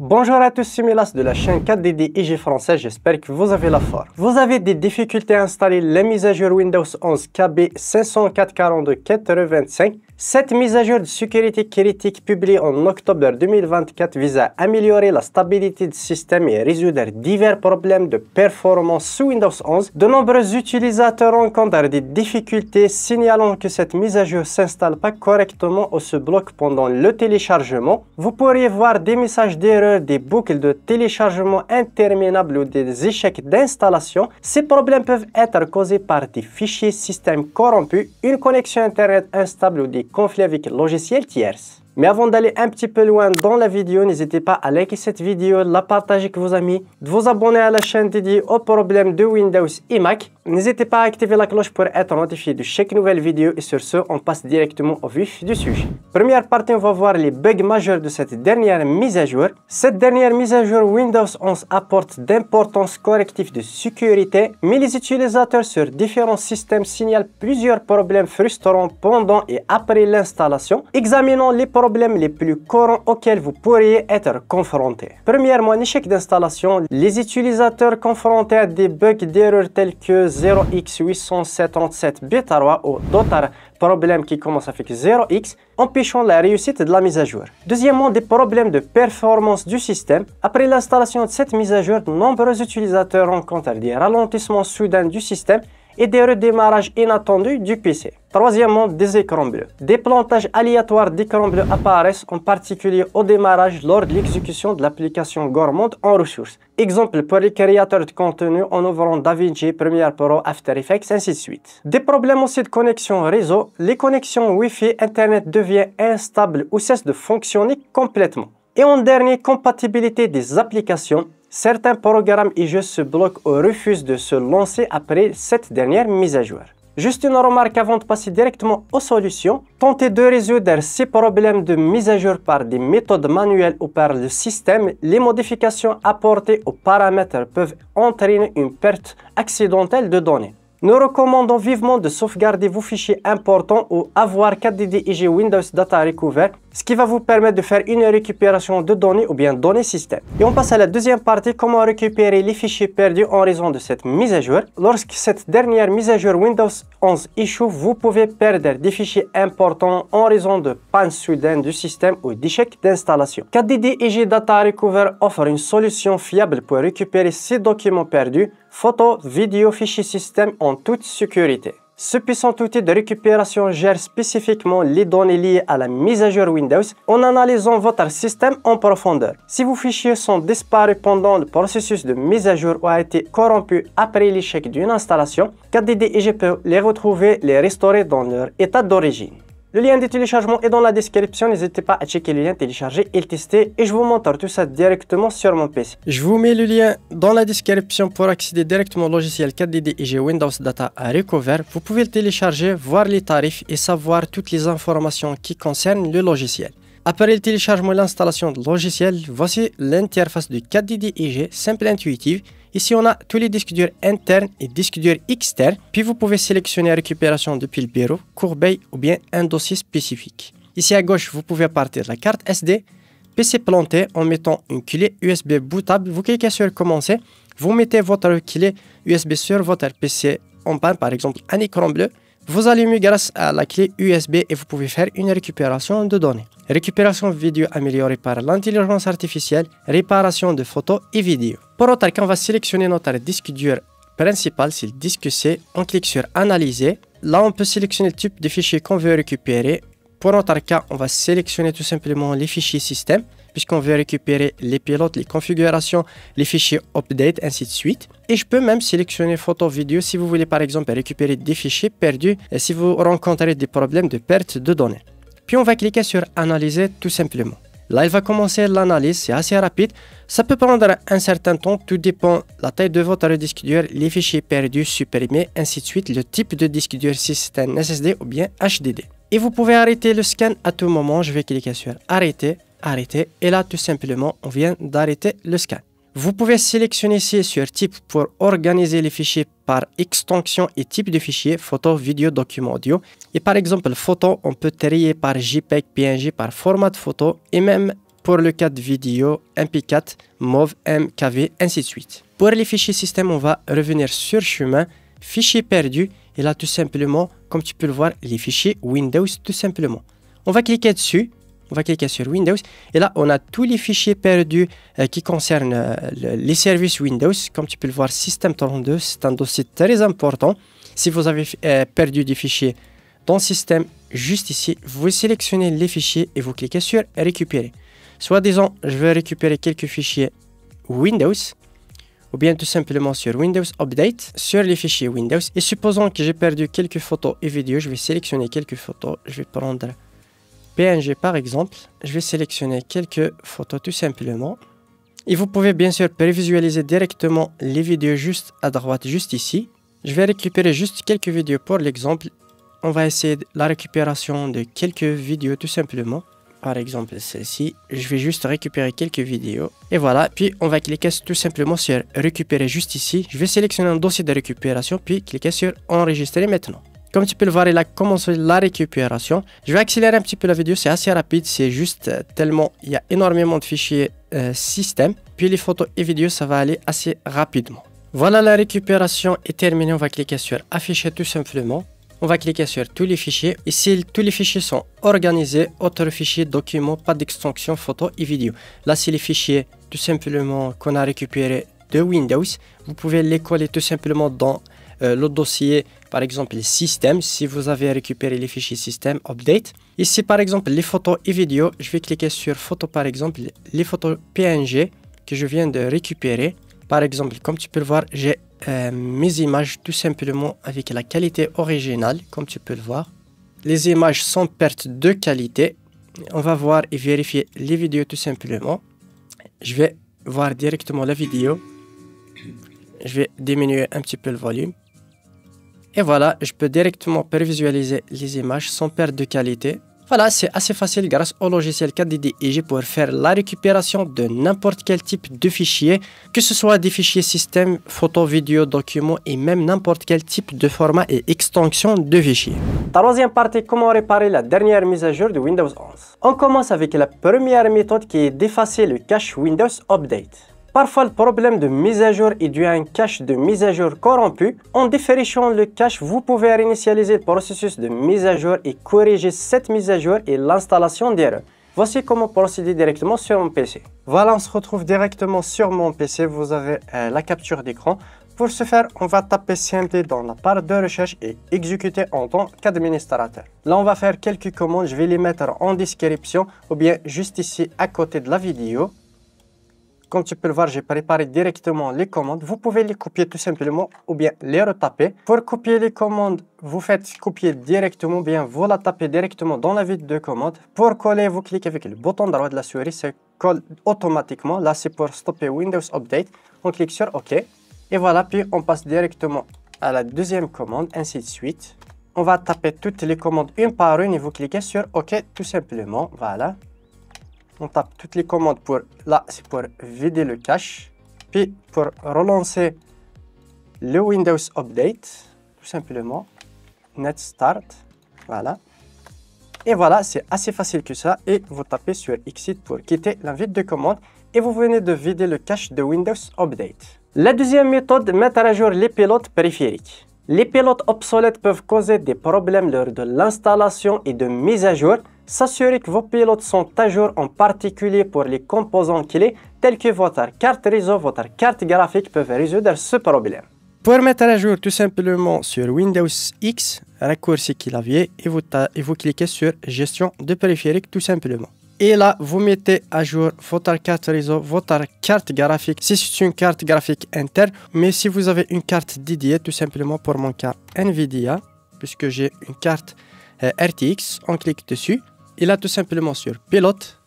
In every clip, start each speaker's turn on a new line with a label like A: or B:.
A: Bonjour à tous, c'est Milas de la chaîne 4DD IG français, j'espère que vous avez la forme. Vous avez des difficultés à installer les mises à jour Windows 11 KB 504.42.85. Cette mise à jour de sécurité critique publiée en octobre 2024 vise à améliorer la stabilité du système et résoudre divers problèmes de performance sous Windows 11. De nombreux utilisateurs rencontrent des difficultés signalant que cette mise à jour ne s'installe pas correctement ou se bloque pendant le téléchargement. Vous pourriez voir des messages d'erreur, des boucles de téléchargement interminables ou des échecs d'installation. Ces problèmes peuvent être causés par des fichiers système corrompus, une connexion internet instable ou des conflits avec le logiciel tierce. Mais avant d'aller un petit peu loin dans la vidéo, n'hésitez pas à liker cette vidéo, la partager avec vos amis, de vous abonner à la chaîne dédiée aux problèmes de Windows et Mac. N'hésitez pas à activer la cloche pour être notifié de chaque nouvelle vidéo et sur ce, on passe directement au vif du sujet. Première partie, on va voir les bugs majeurs de cette dernière mise à jour. Cette dernière mise à jour Windows 11 apporte d'importantes correctifs de sécurité, mais les utilisateurs sur différents systèmes signalent plusieurs problèmes frustrants pendant et après l'installation. Examinons les problèmes les plus courants auxquels vous pourriez être confrontés. Premièrement, un échec d'installation. Les utilisateurs confrontés à des bugs d'erreur tels que 0x877 bêta 3 ou d'autres problèmes qui commencent avec 0x empêchant la réussite de la mise à jour. Deuxièmement, des problèmes de performance du système. Après l'installation de cette mise à jour, de nombreux utilisateurs rencontrent des ralentissements soudains du système et des redémarrages inattendus du PC. Troisièmement, des écrans bleus. Des plantages aléatoires d'écrans bleus apparaissent en particulier au démarrage lors de l'exécution de l'application Gourmand en ressources. Exemple pour les créateurs de contenu en ouvrant DaVinci, Premiere Pro, After Effects, ainsi de suite. Des problèmes aussi de connexion réseau. Les connexions Wi-Fi Internet deviennent instables ou cessent de fonctionner complètement. Et en dernier, compatibilité des applications. Certains programmes et jeux se bloquent ou refusent de se lancer après cette dernière mise à jour. Juste une remarque avant de passer directement aux solutions. Tentez de résoudre ces problèmes de mise à jour par des méthodes manuelles ou par le système. Les modifications apportées aux paramètres peuvent entraîner une perte accidentelle de données. Nous recommandons vivement de sauvegarder vos fichiers importants ou avoir 4DD IG Windows Data Recover, ce qui va vous permettre de faire une récupération de données ou bien données système. Et on passe à la deuxième partie, comment récupérer les fichiers perdus en raison de cette mise à jour. Lorsque cette dernière mise à jour Windows 11 échoue, vous pouvez perdre des fichiers importants en raison de panne soudaine du système ou d'échec d'installation. 4DD IG Data Recover offre une solution fiable pour récupérer ces documents perdus, photos, vidéos, fichiers système en toute sécurité. Ce puissant outil de récupération gère spécifiquement les données liées à la mise à jour Windows en analysant votre système en profondeur. Si vos fichiers sont disparus pendant le processus de mise à jour ou a été corrompu après l'échec d'une installation, 4DD IG peut les retrouver, les restaurer dans leur état d'origine. Le lien de téléchargement est dans la description, n'hésitez pas à checker le lien, télécharger et le tester et je vous montre tout ça directement sur mon PC. Je vous mets le lien dans la description pour accéder directement au logiciel 4DD IG Windows Data Recover. Vous pouvez le télécharger, voir les tarifs et savoir toutes les informations qui concernent le logiciel. Après le téléchargement et l'installation du logiciel, voici l'interface de 4DD IG, simple et intuitive. Ici, on a tous les disques durs internes et disques durs externes. Puis, vous pouvez sélectionner récupération depuis le bureau, corbeille ou bien un dossier spécifique. Ici à gauche, vous pouvez partir de la carte SD, PC planté en mettant une clé USB bootable. Vous cliquez sur commencer. Vous mettez votre clé USB sur votre PC en panne, par exemple un écran bleu. Vous allumez grâce à la clé USB et vous pouvez faire une récupération de données. Récupération vidéo améliorée par l'intelligence artificielle, réparation de photos et vidéos. Pour notre cas, on va sélectionner notre disque dur principal, c'est le disque C. On clique sur Analyser. Là, on peut sélectionner le type de fichier qu'on veut récupérer. Pour notre cas, on va sélectionner tout simplement les fichiers système, puisqu'on veut récupérer les pilotes, les configurations, les fichiers update, ainsi de suite. Et je peux même sélectionner photo, vidéo si vous voulez par exemple récupérer des fichiers perdus et si vous rencontrez des problèmes de perte de données. Puis on va cliquer sur Analyser tout simplement. Là, il va commencer l'analyse, c'est assez rapide. Ça peut prendre un certain temps, tout dépend de la taille de votre disque dur, les fichiers perdus, supprimés, ainsi de suite, le type de disque dur, si c'est un SSD ou bien HDD. Et vous pouvez arrêter le scan à tout moment. Je vais cliquer sur Arrêter, Arrêter. Et là, tout simplement, on vient d'arrêter le scan. Vous pouvez sélectionner ici sur Type pour organiser les fichiers par extension et type de fichier, photo, vidéo, document audio. Et par exemple, photo, on peut trier par JPEG, PNG, par format de photo et même pour le cas de vidéo, MP4, MOV, MKV, ainsi de suite. Pour les fichiers système, on va revenir sur chemin, fichiers perdus, et là tout simplement, comme tu peux le voir, les fichiers Windows tout simplement. On va cliquer dessus, on va cliquer sur Windows, et là on a tous les fichiers perdus qui concernent les services Windows. Comme tu peux le voir, System32, c'est un dossier très important. Si vous avez perdu des fichiers dans Système, juste ici, vous sélectionnez les fichiers et vous cliquez sur Récupérer. Soit disant, je veux récupérer quelques fichiers Windows, ou bien tout simplement sur Windows Update, sur les fichiers Windows. Et supposons que j'ai perdu quelques photos et vidéos, je vais sélectionner quelques photos. Je vais prendre PNG par exemple. Je vais sélectionner quelques photos tout simplement. Et vous pouvez bien sûr prévisualiser directement les vidéos juste à droite, juste ici. Je vais récupérer juste quelques vidéos pour l'exemple. On va essayer la récupération de quelques vidéos tout simplement. Par exemple celle-ci, je vais juste récupérer quelques vidéos. Et voilà, puis on va cliquer tout simplement sur récupérer juste ici. Je vais sélectionner un dossier de récupération, puis cliquer sur enregistrer maintenant. Comme tu peux le voir, il a commencé la récupération. Je vais accélérer un petit peu la vidéo, c'est assez rapide. C'est juste tellement il y a énormément de fichiers système. Puis les photos et vidéos, ça va aller assez rapidement. Voilà, la récupération est terminée. On va cliquer sur afficher tout simplement. On va cliquer sur tous les fichiers. Ici, tous les fichiers sont organisés. Autres fichiers, documents, pas d'extension, photos et vidéos. Là, c'est les fichiers tout simplement qu'on a récupérés de Windows. Vous pouvez les coller tout simplement dans le dossier, par exemple, les systèmes. Si vous avez récupéré les fichiers système, update. Ici, par exemple, les photos et vidéos. Je vais cliquer sur photos, par exemple, les photos PNG que je viens de récupérer. Par exemple, comme tu peux le voir, j'ai mes images tout simplement avec la qualité originale, comme tu peux le voir. Les images sont perte de qualité. On va voir et vérifier les vidéos tout simplement. Je vais voir directement la vidéo. Je vais diminuer un petit peu le volume. Et voilà, je peux directement prévisualiser les images sans perte de qualité. Voilà, c'est assez facile grâce au logiciel KDDIG pour faire la récupération de n'importe quel type de fichier, que ce soit des fichiers système, photos, vidéos, documents et même n'importe quel type de format et extension de fichiers. Troisième partie, comment réparer la dernière mise à jour de Windows 11. On commence avec la première méthode qui est d'effacer le cache Windows Update. Parfois, le problème de mise à jour est dû à un cache de mise à jour corrompu. En défrichant le cache, vous pouvez réinitialiser le processus de mise à jour et corriger cette mise à jour et l'installation d'erreurs. Voici comment procéder directement sur mon PC. Voilà, on se retrouve directement sur mon PC. Vous avez la capture d'écran. Pour ce faire, on va taper CMD dans la barre de recherche et exécuter en tant qu'administrateur. Là, on va faire quelques commandes. Je vais les mettre en description ou bien juste ici à côté de la vidéo. Comme tu peux le voir, j'ai préparé directement les commandes. Vous pouvez les copier tout simplement ou bien les retaper. Pour copier les commandes, vous faites copier directement ou bien vous la tapez directement dans la vitre de commande. Pour coller, vous cliquez avec le bouton droit de la souris, ça colle automatiquement. Là, c'est pour stopper Windows Update. On clique sur OK. Et voilà, puis on passe directement à la deuxième commande, ainsi de suite. On va taper toutes les commandes une par une et vous cliquez sur OK tout simplement. Voilà. On tape toutes les commandes pour, là c'est pour vider le cache, puis pour relancer le Windows Update, tout simplement, Net Start, voilà. Et voilà, c'est assez facile que ça, et vous tapez sur Exit pour quitter la vitre de commande, et vous venez de vider le cache de Windows Update. La deuxième méthode, mettre à jour les pilotes périphériques. Les pilotes obsolètes peuvent causer des problèmes lors de l'installation et de mise à jour. S'assurer que vos pilotes sont à jour, en particulier pour les composants clés tels que votre carte réseau, votre carte graphique peuvent résoudre ce problème. Pour mettre à jour tout simplement sur Windows X, raccourci clavier et vous cliquez sur gestion de périphériques tout simplement. Et là, vous mettez à jour votre carte réseau, votre carte graphique, si c'est une carte graphique interne. Mais si vous avez une carte dédiée, tout simplement pour mon cas Nvidia, puisque j'ai une carte RTX, on clique dessus. Et là, tout simplement sur pilote.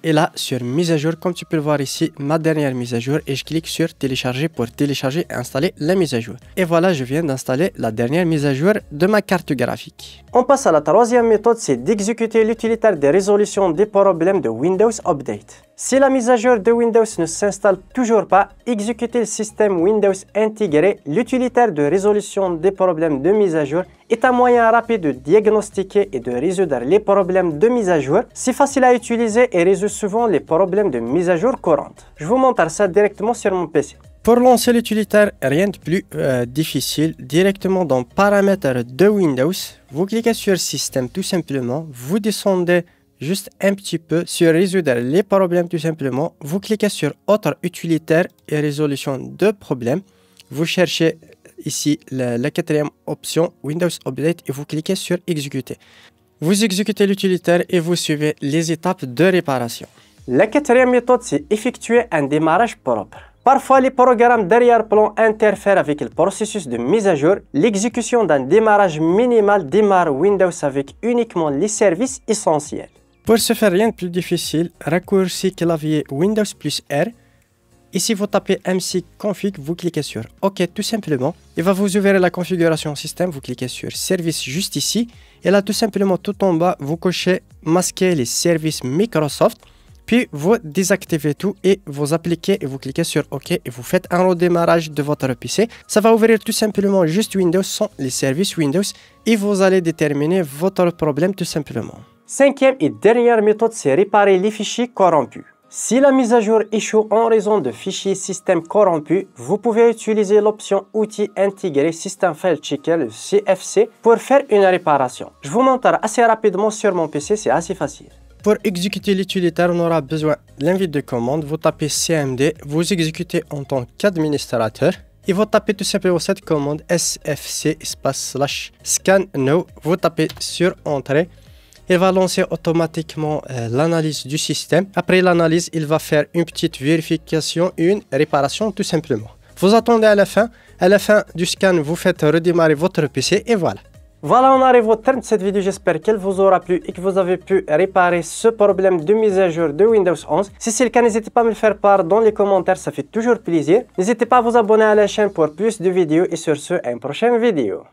A: Et là, sur mise à jour, comme tu peux le voir ici, ma dernière mise à jour. Et je clique sur télécharger pour télécharger et installer la mise à jour. Et voilà, je viens d'installer la dernière mise à jour de ma carte graphique. On passe à la troisième méthode, c'est d'exécuter l'utilitaire de résolution des problèmes de Windows Update. Si la mise à jour de Windows ne s'installe toujours pas, exécutez le système Windows intégré. L'utilitaire de résolution des problèmes de mise à jour est un moyen rapide de diagnostiquer et de résoudre les problèmes de mise à jour. C'est facile à utiliser et résout souvent les problèmes de mise à jour courantes. Je vous montre ça directement sur mon PC. Pour lancer l'utilitaire, rien de plus difficile. Directement dans Paramètres de Windows, vous cliquez sur Système tout simplement, vous descendez juste un petit peu sur Résoudre les problèmes tout simplement. Vous cliquez sur Autre utilitaire et résolution de problèmes. Vous cherchez ici la quatrième option Windows Update et vous cliquez sur Exécuter. Vous exécutez l'utilitaire et vous suivez les étapes de réparation. La quatrième méthode, c'est effectuer un démarrage propre. Parfois, les programmes d'arrière-plan interfèrent avec le processus de mise à jour. L'exécution d'un démarrage minimal démarre Windows avec uniquement les services essentiels. Pour ce faire, rien de plus difficile, raccourci clavier Windows plus R. Ici, vous tapez mcconfig, vous cliquez sur OK tout simplement. Il va vous ouvrir la configuration système, vous cliquez sur Service juste ici. Et là, tout simplement, tout en bas, vous cochez Masquer les services Microsoft. Puis, vous désactivez tout et vous appliquez et vous cliquez sur OK et vous faites un redémarrage de votre PC. Ça va ouvrir tout simplement juste Windows sans les services Windows et vous allez déterminer votre problème tout simplement. Cinquième et dernière méthode, c'est réparer les fichiers corrompus. Si la mise à jour échoue en raison de fichiers système corrompus, vous pouvez utiliser l'option Outils intégrés System File Checker, le CFC, pour faire une réparation. Je vous montre assez rapidement sur mon PC, c'est assez facile. Pour exécuter l'utilitaire, on aura besoin de l'invite de commande. Vous tapez CMD, vous exécutez en tant qu'administrateur. Et vous tapez tout simplement cette commande SFC /scan no. Vous tapez sur Entrée. Il va lancer automatiquement l'analyse du système. Après l'analyse, il va faire une petite vérification et une réparation tout simplement. Vous attendez à la fin. À la fin du scan, vous faites redémarrer votre PC et voilà. Voilà, on arrive au terme de cette vidéo. J'espère qu'elle vous aura plu et que vous avez pu réparer ce problème de mise à jour de Windows 11. Si c'est le cas, n'hésitez pas à me le faire part dans les commentaires, ça fait toujours plaisir. N'hésitez pas à vous abonner à la chaîne pour plus de vidéos et sur ce, à une prochaine vidéo.